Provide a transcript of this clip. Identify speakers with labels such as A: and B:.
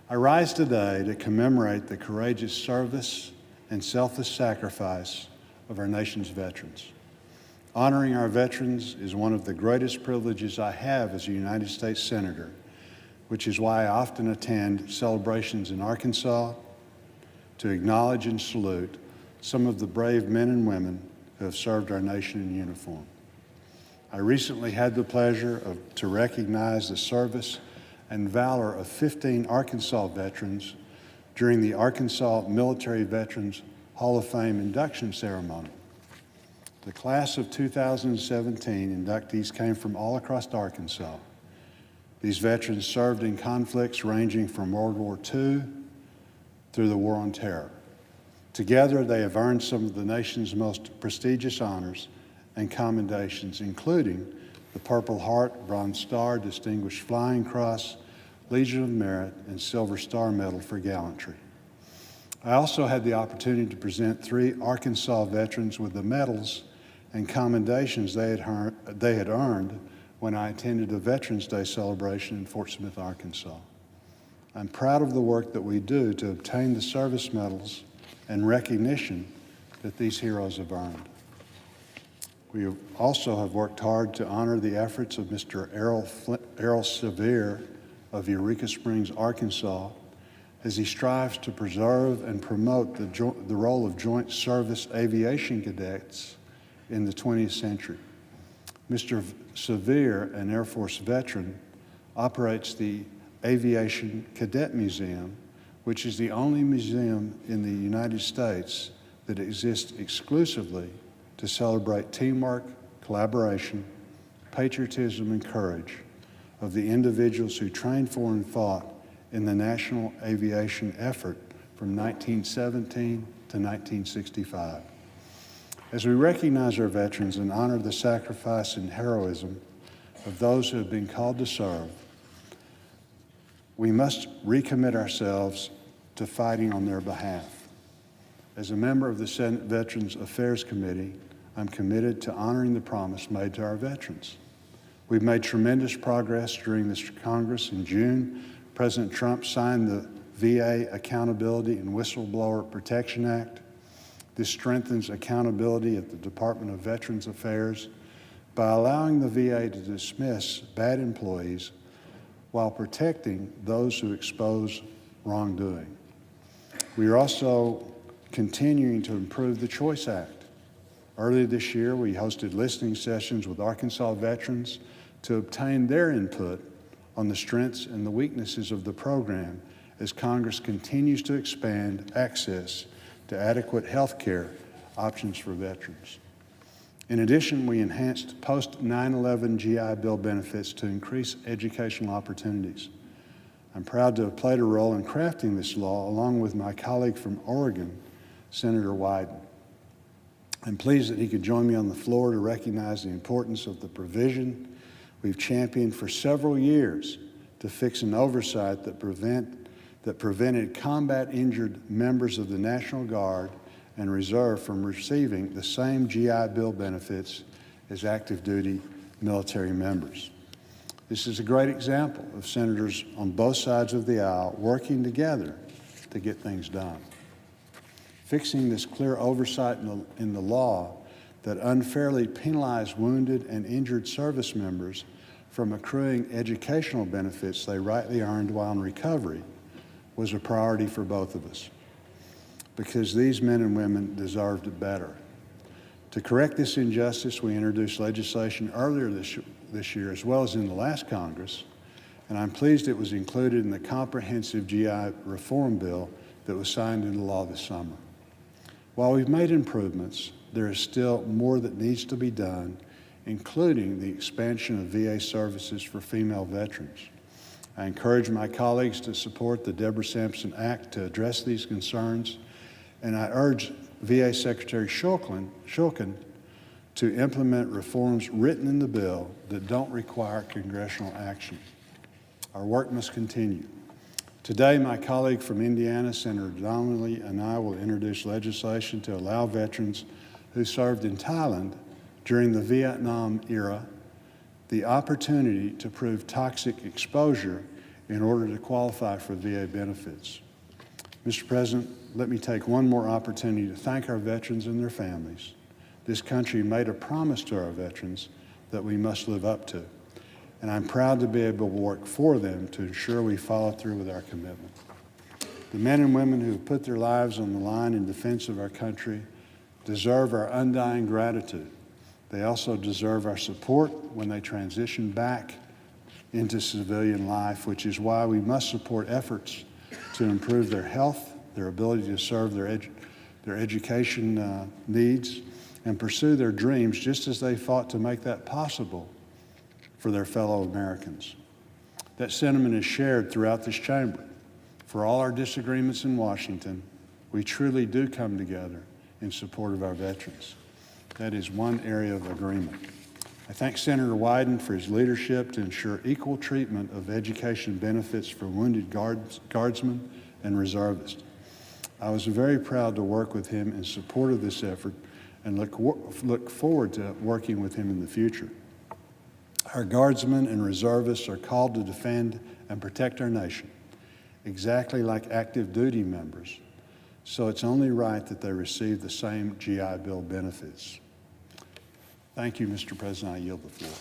A: I rise today to commemorate the courageous service and selfless sacrifice of our nation's veterans. Honoring our veterans is one of the greatest privileges I have as a United States Senator, which is why I often attend celebrations in Arkansas to acknowledge and salute some of the brave men and women who have served our nation in uniform. I recently had the pleasure to recognize the service and valor of 15 Arkansas veterans during the Arkansas Military Veterans Hall of Fame induction ceremony. The class of 2017 inductees came from all across Arkansas. These veterans served in conflicts ranging from World War II through the War on Terror. Together, they have earned some of the nation's most prestigious honors and commendations, including the Purple Heart, Bronze Star, Distinguished Flying Cross, Legion of Merit, and Silver Star Medal for gallantry. I also had the opportunity to present 3 Arkansas veterans with the medals and commendations they had earned when I attended a Veterans Day celebration in Fort Smith, Arkansas. I'm proud of the work that we do to obtain the service medals and recognition that these heroes have earned. We also have worked hard to honor the efforts of Mr. Errol Sevier of Eureka Springs, Arkansas, as he strives to preserve and promote the role of Joint Service Aviation Cadets in the 20th century. Mr. Sevier, an Air Force veteran, operates the Aviation Cadet Museum, which is the only museum in the United States that exists exclusively to celebrate teamwork, collaboration, patriotism, and courage of the individuals who trained for and fought in the national aviation effort from 1917 to 1965. As we recognize our veterans and honor the sacrifice and heroism of those who have been called to serve, we must recommit ourselves to fighting on their behalf. As a member of the Senate Veterans Affairs Committee, I'm committed to honoring the promise made to our veterans. We've made tremendous progress during this Congress. In June, President Trump signed the VA Accountability and Whistleblower Protection Act. This strengthens accountability at the Department of Veterans Affairs by allowing the VA to dismiss bad employees while protecting those who expose wrongdoing. We are also continuing to improve the CHOICE Act. Earlier this year, we hosted listening sessions with Arkansas veterans to obtain their input on the strengths and the weaknesses of the program as Congress continues to expand access to adequate health care options for veterans. In addition, we enhanced post-9/11 GI Bill benefits to increase educational opportunities. I'm proud to have played a role in crafting this law along with my colleague from Oregon, Senator Wyden. I'm pleased that he could join me on the floor to recognize the importance of the provision we've championed for several years to fix an oversight that prevented combat-injured members of the National Guard and Reserve from receiving the same GI Bill benefits as active duty military members. This is a great example of senators on both sides of the aisle working together to get things done. Fixing this clear oversight in the law that unfairly penalized wounded and injured service members from accruing educational benefits they rightly earned while in recovery was a priority for both of us, because these men and women deserved better. To correct this injustice, we introduced legislation earlier this year, as well as in the last Congress, and I'm pleased it was included in the comprehensive GI reform bill that was signed into law this summer. While we've made improvements, there is still more that needs to be done, including the expansion of VA services for female veterans. I encourage my colleagues to support the Deborah Sampson Act to address these concerns, and I urge VA Secretary Shulkin to implement reforms written in the bill that don't require congressional action. Our work must continue. Today, my colleague from Indiana, Senator Donnelly, and I will introduce legislation to allow veterans who served in Thailand during the Vietnam era the opportunity to prove toxic exposure in order to qualify for VA benefits. Mr. President, let me take one more opportunity to thank our veterans and their families. This country made a promise to our veterans that we must live up to, and I'm proud to be able to work for them to ensure we follow through with our commitment. The men and women who have put their lives on the line in defense of our country deserve our undying gratitude. They also deserve our support when they transition back into civilian life, which is why we must support efforts to improve their health, their ability to serve their education needs, and pursue their dreams just as they fought to make that possible for their fellow Americans. That sentiment is shared throughout this chamber. For all our disagreements in Washington, we truly do come together in support of our veterans. That is one area of agreement. I thank Senator Wyden for his leadership to ensure equal treatment of education benefits for wounded guardsmen and reservists. I was very proud to work with him in support of this effort and look forward to working with him in the future. Our guardsmen and reservists are called to defend and protect our nation, exactly like active duty members, so it's only right that they receive the same GI Bill benefits. Thank you, Mr. President. I yield the floor.